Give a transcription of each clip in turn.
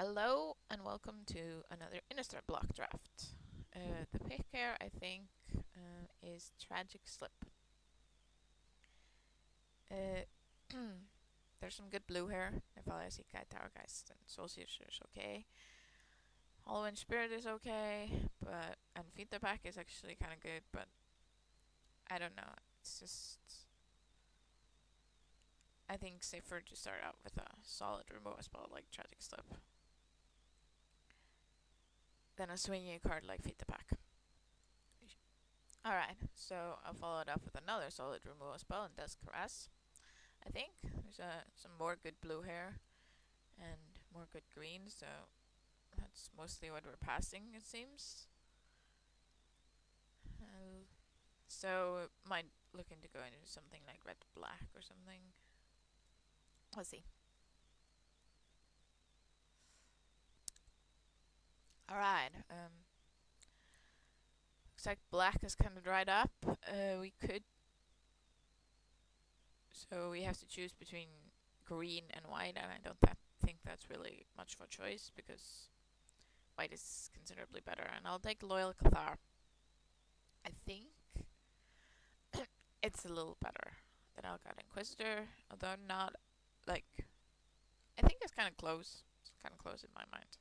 Hello and welcome to another Innistrad block draft. The pick here, I think, is Tragic Slip. Uh, there's some good blue here. If I see Guide Tower Geist and Soul Searcher is okay. Halloween Spirit is okay, but and Feed the Pack is actually kind of good, but I don't know. It's just I think safer to start out with a solid removal spell like Tragic Slip than a swinging card like Feed the Pack. Alright, so I'll follow it up with another solid removal spell and Dusk Caress. I think there's some more good blue here and more good green, so that's mostly what we're passing, it seems. So might looking to go into something like red black or something. Let's see. Alright, looks like black is kind of dried up. So we have to choose between green and white, and I don't think that's really much of a choice because white is considerably better. And I'll take Loyal Cathar. I think it's a little better than Elgato Inquisitor, although not like. I think it's kind of close. It's kind of close in my mind.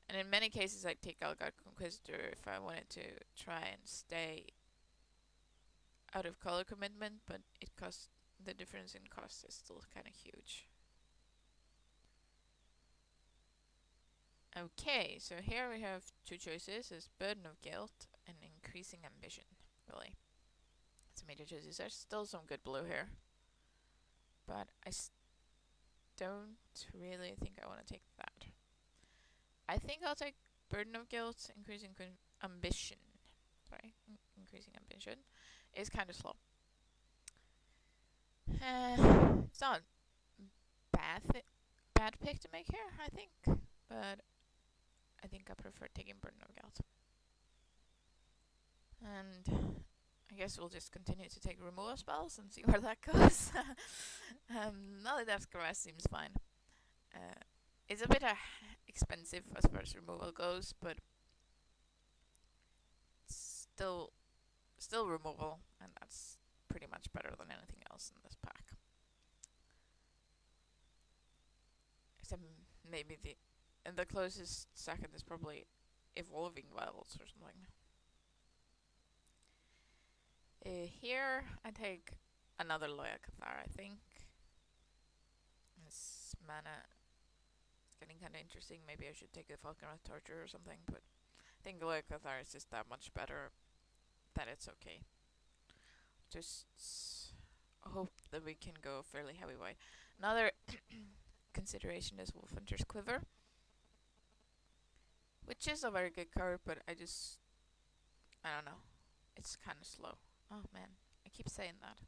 And in many cases, I'd take Elgato Inquisitor if I wanted to try and stay out of color commitment, but it costs the difference in cost is still kind of huge. Okay, so here we have two choices: is Burden of Guilt and Increasing Ambition. Really, some major choices. There's still some good blue here, but I don't really think I want to take that. I think I'll take Burden of Guilt. Increasing Ambition. Sorry, Increasing Ambition is kind of slow. It's not bad pick to make here, I think, but I think I prefer taking Burden of Guilt. And I guess we'll just continue to take removal spells and see where that goes. Another Death Caress seems fine. It's a bit expensive as far as removal goes, but it's still removal, and that's pretty much better than anything else in this pack. Except maybe the closest second is probably Evolving Wilds or something. Here I take another Loyal Cathar, I think. This mana is getting kind of interesting. Maybe I should take a Falcon's Torture or something, but I think Loyal Cathar is just that much better that it's okay. Just hope that we can go fairly heavy white. Another consideration is Wolfhunter's Quiver, which is a very good card, but I don't know. It's kind of slow. Oh man, I keep saying that.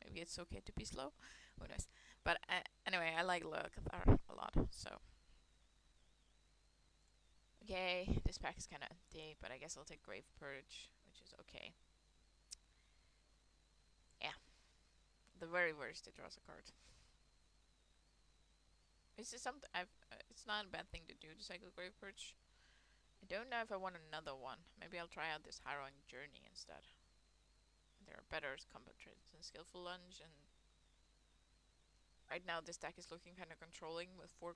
Maybe it's okay to be slow. Who knows? But anyway, I like Loyal Cathar a lot, so. Okay, this pack is kind of empty, but I guess I'll take Grave Purge, which is okay. Yeah. The very worst, it draws a card. This is something it's not a bad thing to do to cycle Grave Purge. I don't know if I want another one. Maybe I'll try out this Harrowing Journey instead. There are better combat traits than Skillful Lunge, and right now this deck is looking kind of controlling with four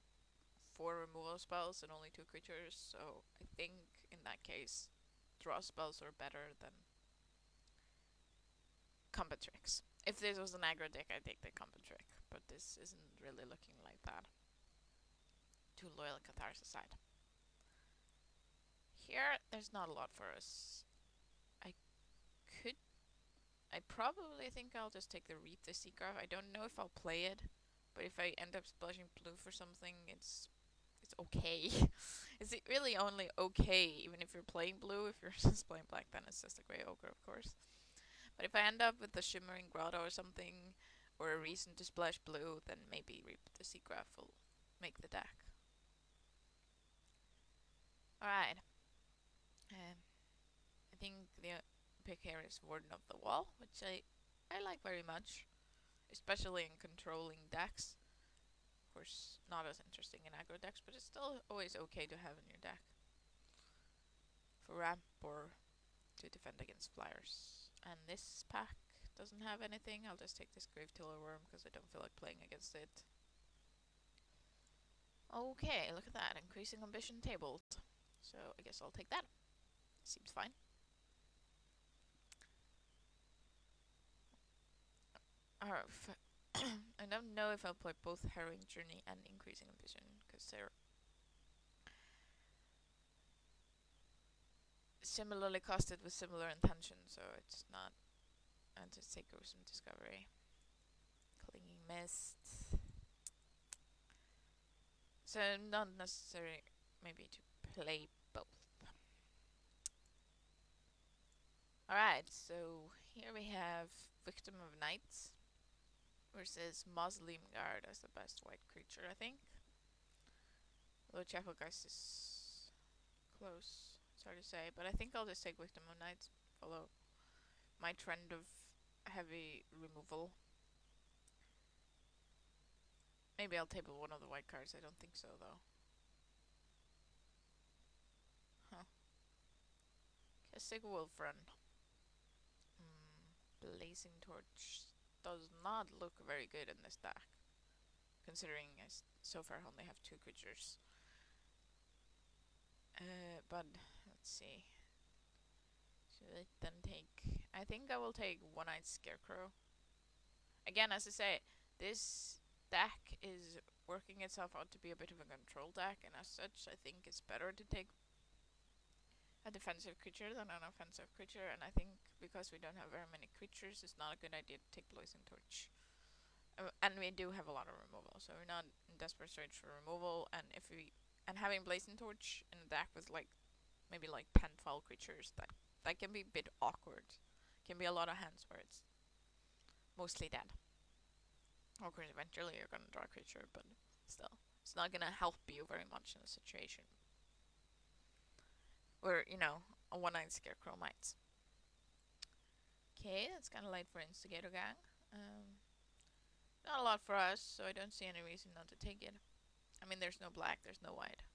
removal spells and only 2 creatures, so I think in that case draw spells are better than combat tricks. If this was an aggro deck, I'd take the combat trick, but this isn't really looking like that. 2 Loyal Cathars aside. Here, there's not a lot for us. I probably think I'll just take the Reap the Seagraph. I don't know if I'll play it, but if I end up splashing blue for something, it's okay. It's really only okay, even if you're playing blue. If you're just playing black, then it's just a Grey Ogre, of course. But if I end up with the Shimmering Grotto or something, or a reason to splash blue, then maybe Reap the Seagraph will make the deck. Alright. I think the pick here is Warden of the Wall, which I like very much, especially in controlling decks. Of course, not as interesting in aggro decks, but it's still always okay to have in your deck for ramp or to defend against flyers. And this pack doesn't have anything. I'll just take this Grave Tiller Worm because I don't feel like playing against it. Okay, look at that. Increasing ambition tabled. So I guess I'll take that. Seems fine. Alright, I don't know if I'll play both Harrowing Journey and Increasing Ambition because they're similarly costed with similar intentions, so it's not. I'll just take Gruesome Discovery. Clinging Mist. So not necessary maybe to play both. Alright, so here we have Victim of Night versus Mausoleum Guard as the best white creature, I think. Although Chapelgeist is close, it's hard to say, but I think I'll just take Victim of Night, follow my trend of heavy removal. Maybe I'll table one of the white cards, I don't think so though. Huh. Kessig Wolfrun. Blazing Torch does not look very good in this deck, considering I so far only have 2 creatures. But let's see. Should I then take... I think I will take One-Eyed Scarecrow. Again, as I say, this deck is working itself out to be a bit of a control deck, and as such, I think it's better to take a defensive creature than an offensive creature, and I think because we don't have very many creatures, it's not a good idea to take Blazing Torch. And we do have a lot of removal, so we're not in desperate search for removal, and having Blazing Torch in a deck with like maybe like 10, 12 creatures, that can be a bit awkward. Can be a lot of hands where it's mostly dead. Of course, eventually you're gonna draw a creature, but still, it's not gonna help you very much in a situation where, you know, a One-Eyed Scarecrow might. Okay, that's kind of late for Instigator Gang. Not a lot for us, so I don't see any reason not to take it. I mean, there's no black, there's no white.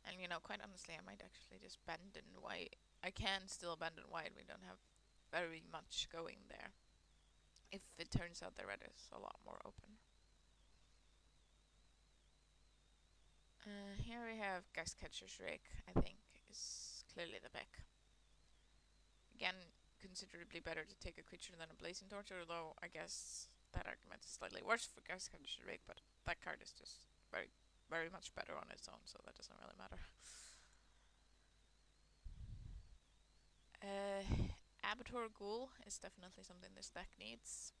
And, you know, quite honestly, I might actually just abandon white. I can still abandon white, we don't have very much going there. If it turns out the red is a lot more open. Here we have Gascatcher's Rake, I think, is clearly the pick. Again, considerably better to take a creature than a Blazing Torch, although I guess that argument is slightly worse for Gascatcher's Rake, but that card is just very, very much better on its own, so that doesn't really matter. Abattoir Ghoul is definitely something this deck needs.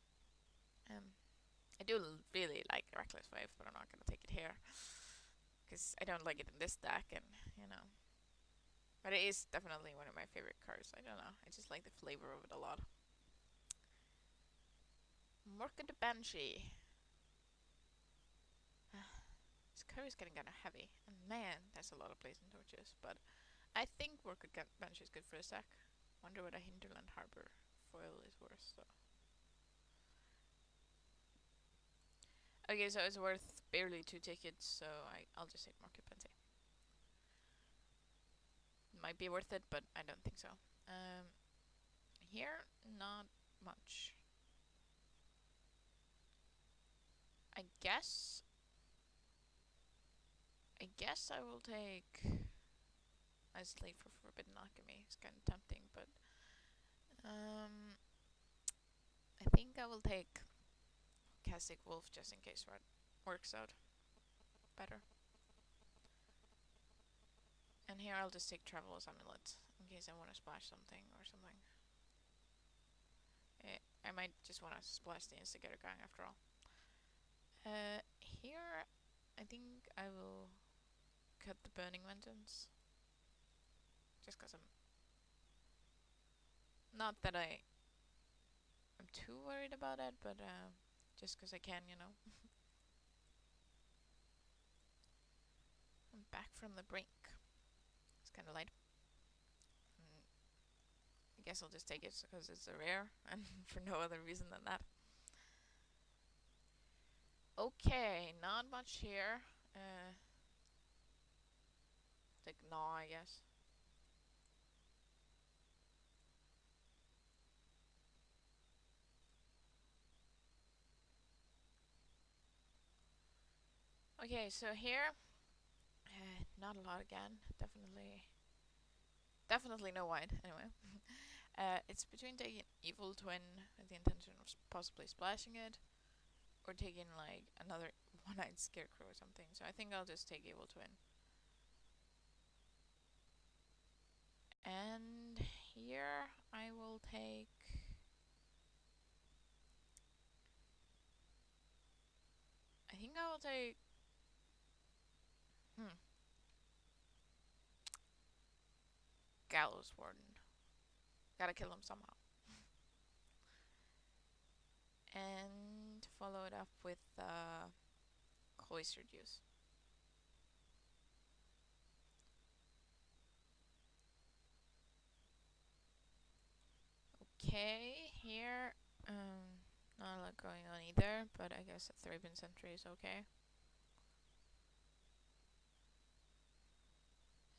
I do really like Reckless Wave, but I'm not going to take it here. Because I don't like it in this deck, and, you know. But it is definitely one of my favorite cards. I don't know, I just like the flavor of it a lot. Morked Banshee. This card is getting kind of heavy. And man, that's a lot of Blazing Torches. But I think Morked Banshee is good for this deck. Wonder what a Hinterland Harbor foil is worth, though. Okay, so it's worth barely 2 tickets, so I'll just take Morked Banshee. Might be worth it, but I don't think so. Here, not much. I guess I will take a Slave for Forbidden Alchemy. It's kind of tempting, but I think I will take Kessig Wolf just in case what works out better. And here I'll just take Traveler's Amulet in case I want to splash something or something. I might just want to splash the Instigator Gang after all. Here I think I will cut the Burning Vengeance. Just because I'm... Not that I'm too worried about it, but just because I can, you know. I'm back from the brink. It's kind of light. I guess I'll just take it because it's a rare and for no other reason than that. Okay, not much here. Like no, I guess. Okay, so here, not a lot again. Definitely no white. Anyway, it's between taking evil twin with the intention of possibly splashing it, or taking like another one-eyed scarecrow or something. So I think I'll just take evil twin. And here I will take. I think I will take. Hmm. Gallows Warden. Gotta kill him somehow. And follow it up with Cloistered Youth. Okay, here, not a lot going on either, but I guess a Thraben Sentry is okay.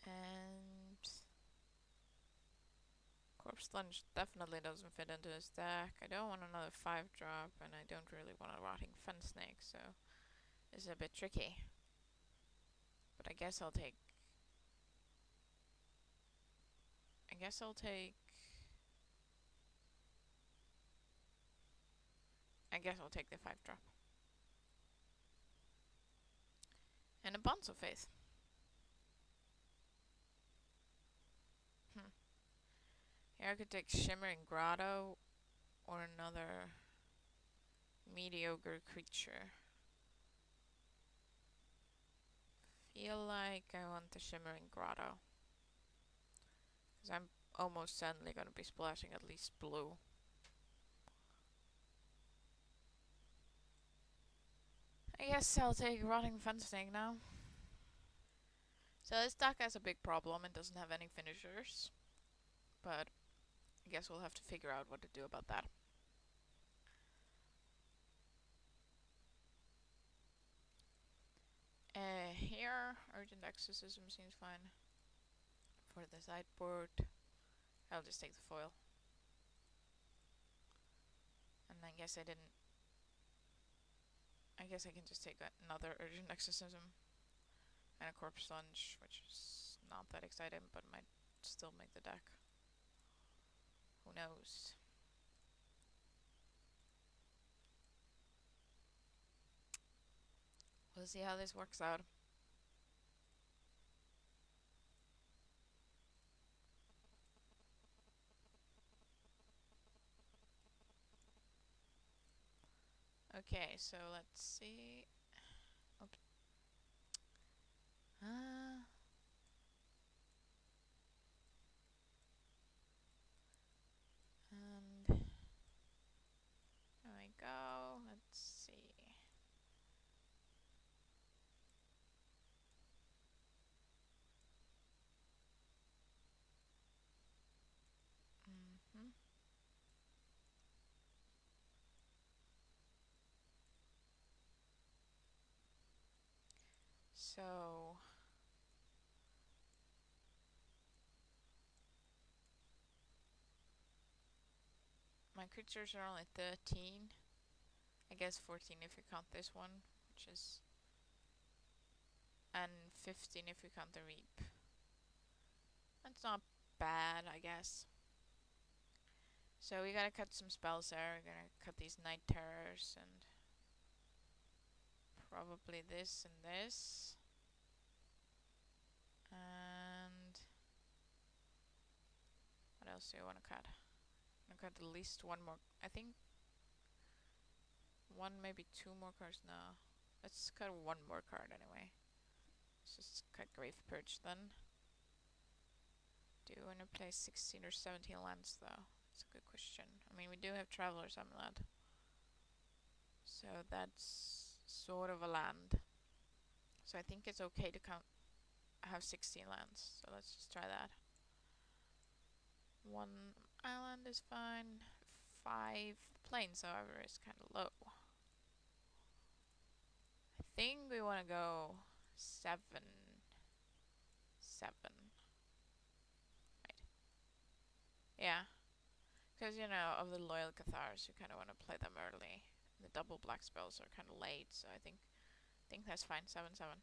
And Corpse Lunge definitely doesn't fit into his deck. I don't want another 5-drop, and I don't really want a Rotting Fen Snake, so this is a bit tricky. But I guess I'll take. I guess I'll take. I guess I'll take the 5-drop. And a Bonds of Faith. Hmm. Here I could take Shimmering Grotto or another mediocre creature. Feel like I want the Shimmering Grotto. Because I'm almost certainly going to be splashing at least blue. I guess I'll take Rotting Fen Snake now. So this deck has a big problem and doesn't have any finishers. But I guess we'll have to figure out what to do about that. Here, Urgent Exorcism seems fine. For the sideboard, I'll just take the foil. And I guess I didn't. I guess I can just take another Urgent Exorcism and a Corpse Lunge, which is not that exciting, but might still make the deck. Who knows? We'll see how this works out. Okay, so let's see. Oops. And there we go. Let's see. Mm-hmm. So my creatures are only 13. I guess 14 if you count this one, which is, and 15 if you count the reap. That's not bad, I guess. So we gotta cut some spells there. We're gonna cut these Night Terrors and probably this and this. And what else do you want to cut? I'm gonna cut at least one more. I think one, maybe two more cards. No, let's cut one more card anyway. Let's just cut Grave Purge then. Do you want to play 16 or 17 lands though? That's a good question. I mean, we do have Traveler's Amulet, so that's sort of a land. So I think it's okay to count. Have 16 lands, so let's just try that. One island is fine. 5 planes, however, is kind of low. think we want to go 7, 7. Right. Yeah. Because, you know, of the loyal Cathars, you kind of want to play them early. The double black spells are kind of late, so I think that's fine. 7, 7.